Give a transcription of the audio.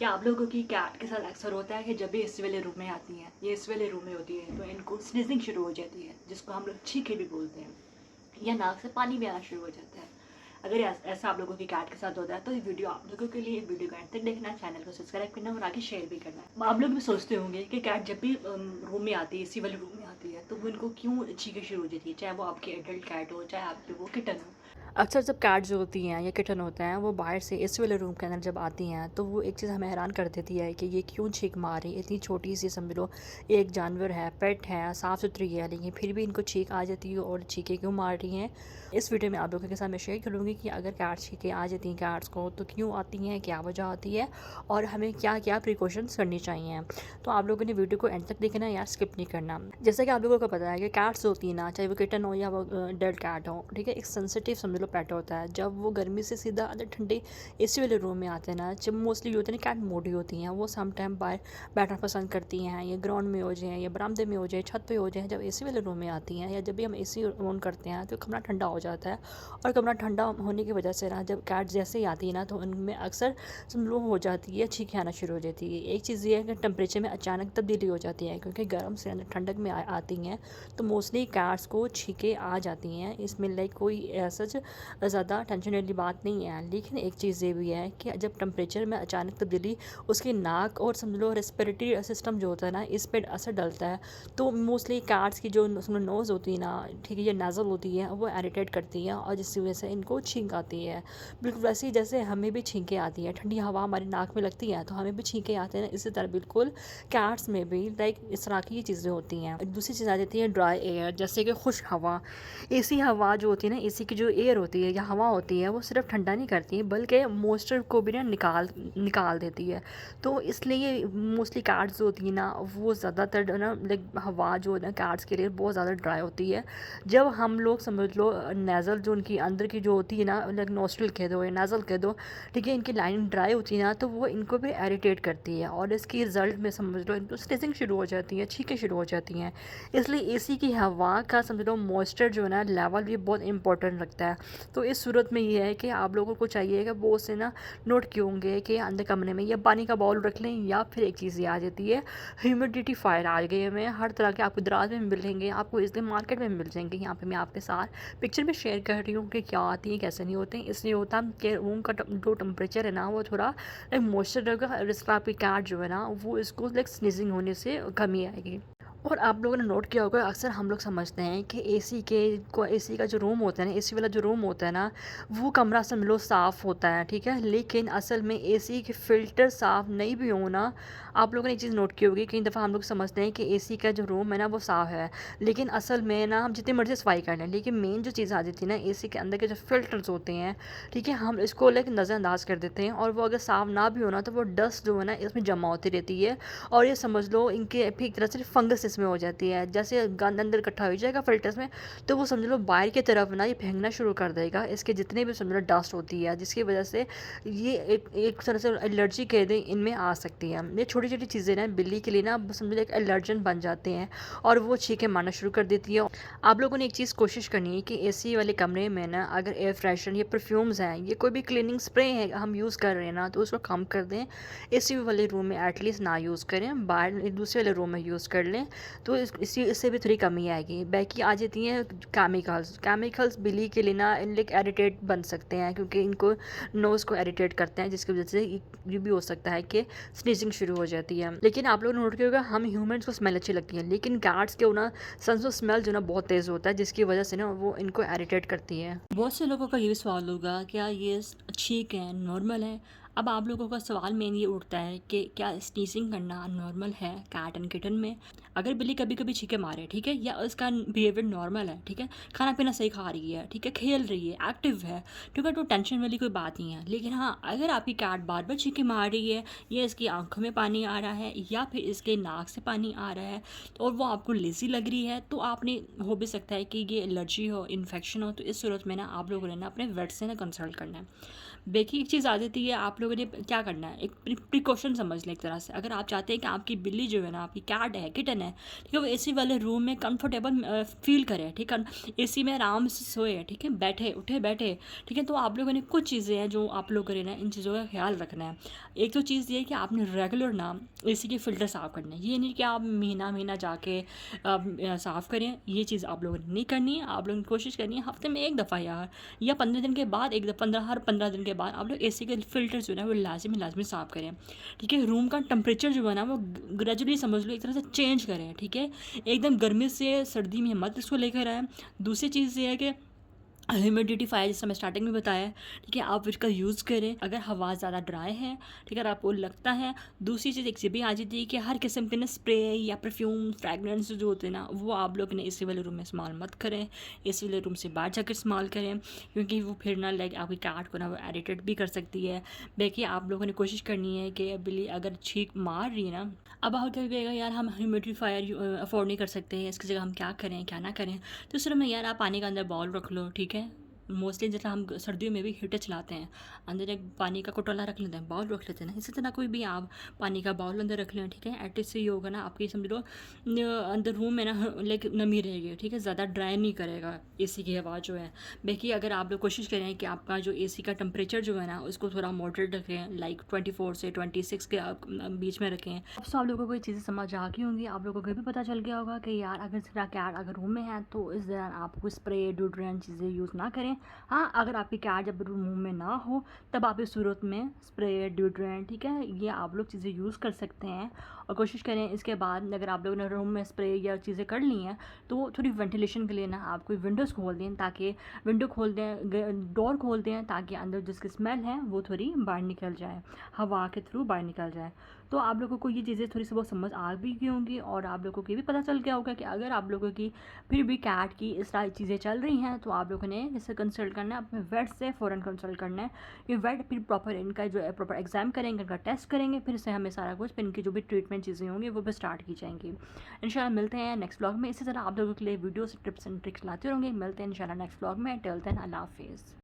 क्या आप लोगों की कैट के साथ अक्सर होता है कि जब भी एसी वाले रूम में आती हैं, ये एसी वाले रूम में होती है, तो इनको स्नीजिंग शुरू हो जाती है, जिसको हम लोग छींके भी बोलते हैं, या नाक से पानी भी आना शुरू हो जाता है। अगर ऐसा आप लोगों की कैट के साथ होता है तो ये वीडियो आप लोगों के लिए, वीडियो को एंड तक देखना, चैनल को सब्सक्राइब करना और आगे शेयर भी करना है। आप लोग भी सोचते होंगे कि कैट जब भी रूम में आती है, एसी वाले रूम में आती है, तो वो इनको क्यों छींके शुरू हो जाती है, चाहे वो आपकी एडल्ट कैट हो, चाहे आपकी वो किटन हो। अक्सर जब कैट जो होती हैं या किटन होता है, वो बाहर से एसी वाले रूम के अंदर जब आती हैं, तो वो एक चीज़ हमें हैरान कर देती है कि ये क्यों छींक मार रही है। इतनी छोटी सी समझ लो एक जानवर है, पेट है, साफ़ सुथरी है, लेकिन फिर भी इनको छींक आ जाती है और छींके क्यों मार रही हैं। इस वीडियो में आप लोगों के साथ मैं शेयर करूँगी कि अगर कैट छींके आ जाती हैं कैट्स को, तो क्यों आती हैं, क्या वजह आती है और हमें क्या क्या प्रिकॉशंस करनी चाहिए। तो आप लोगों ने वीडियो को एंड तक देखना या स्किप नहीं करना। जैसा कि आप लोगों को पता है कि कैट्स होती हैं ना, चाहे वो किटन हो या वो एडल्ट कैट हो, ठीक है, एक सेंसिटिव समझ लो पेट होता है। जब वो गर्मी से सीधा अंदर ठंडे एसी वाले रूम में आते हैं ना, जब मोस्टली होते हैं ना कैट मोटी होती हैं, वो सम टाइम बाहर बैठना पसंद करती हैं, या ग्राउंड में हो जाए या बरामदे में हो जाए, छत पे हो जाए। जब एसी वाले रूम में आती हैं या जब भी हम एसी ऑन करते हैं तो कमरा ठंडा हो जाता है, और कमरा ठंडा होने की वजह से ना जब कैट जैसे ही आती है ना, तो उनमें अक्सर लो हो जाती है, छींकें आना शुरू हो जाती है। एक चीज़ ये है कि टेम्परेचर में अचानक तब्दीली हो जाती है, क्योंकि गर्म से अंदर ठंडक में आती हैं, तो मोस्टली कैट्स को छींकें आ जाती हैं। इसमें लाइक कोई ऐसा ज़्यादा टेंशन वाली बात नहीं है। लेकिन एक चीज़ ये भी है कि जब टेम्परेचर में अचानक तब्दीली उसकी नाक और समझ लो रेस्पिरेटरी सिस्टम जो होता है ना, इस पर असर डलता है, तो मोस्टली कैट्स की जो नोज़ होती है ना, ठीक है, ये नाज़ल होती है, वो इरिटेट करती है और जिसकी वजह से इनको छींक आती है। बिल्कुल वैसे ही जैसे हमें भी छींकें आती हैं, ठंडी हवा हमारी नाक में लगती है तो हमें भी छींकें आते हैं, इसी तरह बिल्कुल कैट्स में भी लाइक इस तरह की चीज़ें होती हैं। दूसरी चीज़ आ जाती है ड्राई एयर, जैसे कि खुश्क हवा। एसी हवा जो होती है ना, एसी की जो एयर होती है या हवा होती है, वो सिर्फ ठंडा नहीं करती है बल्कि मॉइस्चर को भी ना निकाल निकाल देती है। तो इसलिए मोस्टली कैट्स जो होती है ना, वो ज़्यादातर ना लाइक हवा जो है ना कैट्स के लिए बहुत ज़्यादा ड्राई होती है। जब हम लोग समझ लो नेज़ल जो उनकी अंदर की जो होती है ना, लाइक नोस्ट्रल कह दो या नेज़ल कह दो, ठीक है, इनकी लाइन ड्राई होती है ना, तो वो इनको भी इरिटेट करती है और इसकी रिज़ल्ट में समझ लो इनको स्नीजिंग शुरू हो जाती है, छींकें शुरू हो जाती हैं। इसलिए एसी की हवा का समझ लो मॉइस्चर जो है ना लेवल भी बहुत इंपॉर्टेंट रखता है। तो इस सूरत में ये है कि आप लोगों को चाहिए कि वो उससे ना नोट किए होंगे कि अंदर कमरे में या पानी का बाउल रख लें, या फिर एक चीज़ ये आ जाती है ह्यूमिडिफायर आ गए हमें हर तरह के, आपको दराज में मिलेंगे, आपको इसलिए मार्केट में मिल जाएंगे। यहाँ पे मैं आपके साथ पिक्चर में शेयर कर रही हूँ कि क्या आती है कैसे नहीं होते हैं। इसलिए होता है कि रूम का जो टेम्परेचर है ना, वो थोड़ा लाइक मॉइस्चर रहेगा, जिसका आपकी कैट जो है ना, वो इसको लाइक स्नीजिंग होने से कमी आएगी। और आप लोगों ने नोट किया होगा, अक्सर हम लोग समझते हैं कि एसी का जो रूम होता है ना, एसी वाला जो रूम होता है ना, वो कमरा समझ लो साफ़ होता है, ठीक है, लेकिन असल में एसी के फ़िल्टर साफ़ नहीं भी हो ना। आप लोगों ने एक चीज़ नोट की होगी, कई दफ़ा हम लोग समझते हैं कि एसी का जो रूम है ना वो साफ़ है, लेकिन असल में ना हम जितनी मर्ज़ी सफाई कर लें, लेकिन मेन जो चीज़ आ जाती है ना, एसी के अंदर के जो फ़िल्टर्स होते हैं, ठीक है, हम इसको लाइक नज़रअंदाज कर देते हैं, और वो अगर साफ़ ना भी हो ना, तो वो डस्ट जो है ना इसमें जमा होती रहती है, और ये समझ लो इनके फिर एक तरह से फंगस इसमें हो जाती है। जैसे गंद अंदर इकट्ठा हो जाएगा फिल्टर्स में, तो वो समझ लो बाहर की तरफ ना ये फेंकना शुरू कर देगा, इसके जितने भी समझ लो डस्ट होती है, जिसकी वजह से ये एक तरह से एलर्जी कह दें इनमें आ सकती है। ये छोटी छोटी चीज़ें ना बिल्ली के लिए ना समझ लो एक एलर्जन बन जाते हैं, और वो छींकें मारना शुरू कर देती है। आप लोगों ने एक चीज़ कोशिश करनी है कि एसी वाले कमरे में ना अगर एयर फ्रेशनर या परफ्यूम्स हैं, ये कोई भी क्लीनिंग स्प्रे है हम यूज़ कर रहे हैं ना, तो उसको कम कर दें। एसी वाले रूम में एटलीस्ट ना यूज़ करें, बाहर दूसरे वाले रूम में यूज़ कर लें, तो इससे भी थोड़ी कमी आएगी। बाकी आ जाती हैं केमिकल्स बिल्ली के लिए ना लाइक इरिटेट बन सकते हैं, क्योंकि इनको नोज़ को इरिटेट करते हैं, जिसकी वजह से ये भी हो सकता है कि स्नीजिंग शुरू हो जाती है। लेकिन आप लोगों ने नोट किया होगा, हम ह्यूमन्स को स्मेल अच्छी लगती है, लेकिन कैट्स के ना सेंस ऑफ स्मेल जो ना बहुत तेज़ होता है, जिसकी वजह से ना वो इनको इरिटेट करती है। बहुत से लोगों का ये भी सवाल होगा, क्या ये ठीक है, नॉर्मल है। अब आप लोगों का सवाल मेन ये उठता है कि क्या स्नीजिंग करना नॉर्मल है कैट एंड किटन में। अगर बिल्ली कभी कभी छींके मारे, ठीक है, या उसका बिहेवियर नॉर्मल है, ठीक है, खाना पीना सही खा रही है, ठीक है, खेल रही है, एक्टिव है, ठीक है, तो टेंशन वाली कोई बात नहीं है। लेकिन हाँ, अगर आपकी कैट बार बार छींके मार रही है, या इसकी आंखों में पानी आ रहा है, या फिर इसके नाक से पानी आ रहा है, और वो आपको लेजी लग रही है, तो आपने हो भी सकता है कि ये एलर्जी हो, इन्फेक्शन हो। तो इस सूरत में ना आप लोगों ने ना अपने वेट से ना कंसल्ट करना है। बाकी एक चीज़ आ जाती है, आप लोग लोगों ने क्या करना है, एक प्रिकॉशन समझ लें एक तरह से। अगर आप चाहते हैं कि आपकी बिल्ली जो है ना, आपकी कैट है, किटन है, ठीक है, वो एसी वाले रूम में कंफर्टेबल फील करे, ठीक है, एसी में आराम से सोए, ठीक है, बैठे उठे बैठे, ठीक है। तो आप लोगों ने कुछ चीज़ें हैं जो आप लोग करें ना, इन चीज़ों का ख्याल रखना है। एक तो चीज़ ये है कि आपने रेगुलर ना एसी के फ़िल्टर साफ़ करने हैं। ये नहीं कि आप महीना महीना जाके साफ़ करें, ये चीज़ आप लोगों ने नहीं करनी है। आप लोगों ने कोशिश करनी है हफ्ते में 1 दफ़ा यार, या 15 दिन के बाद एक दफ़ा, हर 15 दिन के बाद आप लोग एसी के फ़िल्टर जो है ना वो लाजमी साफ़ करें, ठीक है। रूम का टेम्परेचर जो है ना वो ग्रेजुअली समझ लो एक तरह से चेंज करें, ठीक है। एकदम गर्मी से सर्दी में मत इसको लेकर आए। दूसरी चीज़ ये है कि ह्यूमिडिटीफायर, जैसे मैं स्टार्टिंग में बताया, ठीक है, आप इसका यूज़ करें अगर हवा ज़्यादा ड्राई है, ठीक है, अगर आपको लगता है। दूसरी चीज़ एक ये भी आ जाती है कि हर किस्म के ना स्प्रे या परफ्यूम फ्रैगरेंस जो होते हैं ना, वो आप लोग ने एसी वाले रूम में इस्तेमाल मत करें। एसी वाले रूम से बाहर जाकर इस्तेमाल करें, क्योंकि वो फिर ना लाइक आपकी कैट को ना वो इरिटेट भी कर सकती है। देखिए आप लोगों ने कोशिश करनी है कि बिल्ली अगर छींक मार रही है ना, अब आप कहिएगा यार हम ह्यूमिडिफायर अफोर्ड नहीं कर सकते हैं, इसकी जगह हम क्या करें क्या ना करें। तो सिर्फ में यार आप पानी के अंदर बॉल रख लो, ठीक है। मोस्टली जैसे हम सर्दियों में भी हीटर चलाते हैं, अंदर एक पानी का कटोला रख लेते हैं, बाउल रख लेते हैं ना, इसी तरह कोई भी आप पानी का बाउल अंदर रख लें, ठीक है। एटलीस्ट ये होगा ना आपकी समझ लो अंदर रूम में ना लाइक नमी रहेगी, ठीक है, ज़्यादा ड्राई नहीं करेगा एसी की हवा जो है। बाकी अगर आप लोग कोशिश करें कि आपका जो एसी का टेम्परेचर जो है ना उसको थोड़ा मॉडरेट रखें, लाइक 24 से 26 के बीच में रखें। अब तो आप लोगों को ये चीज़ें समझ आ गई होंगी, आप लोगों को भी पता चल गया होगा कि यार अगर सिर्फ कैट अगर रूम में है तो इस दौरान आपको स्प्रे डिओड्रेंट चीज़ें यूज़ ना करें। हाँ, अगर आपकी कैट जब रूम में ना हो तब आप इस सूरत में स्प्रे डिओड्रेंट, ठीक है, ये आप लोग चीज़ें यूज़ कर सकते हैं। और कोशिश करें इसके बाद अगर आप लोगों ने रूम में स्प्रे या चीज़ें कर ली हैं तो थोड़ी वेंटिलेशन के लिए ना आप कोई विंडोज़ खोल दें, ताकि विंडो खोल दें, डोर खोल दें, ताकि अंदर जिसकी स्मेल है वो थोड़ी बाहर निकल जाए, हवा के थ्रू बाहर निकल जाए। तो आप लोगों को ये चीज़ें थोड़ी सी बहुत समझ आ भी गई होंगी, और आप लोगों को ये भी पता चल गया होगा कि अगर आप लोगों की फिर भी कैट की इस तरह चीज़ें चल रही हैं तो आप लोगों ने जैसे कंसल्ट करना है अपने वेट से, फ़ौरन कंसल्ट करना है। ये वेट फिर प्रॉपर इनका जो है प्रॉपर एग्जाम करेंगे, इनका टेस्ट करेंगे, फिर से हमें सारा कुछ, फिर इनकी जो भी ट्रीटमेंट चीज़ें होंगी वो भी स्टार्ट की जाएंगी। इंशाल्लाह मिलते हैं नेक्स्ट ब्लॉग में, इसी तरह आप लोगों के लिए वीडियोस टिप्स एंड ट्रिक्स लाते रहेंगे। मिलते हैं इंशाल्लाह नेक्स्ट ब्लॉग में। टिल देन अल्लाह हाफिज़।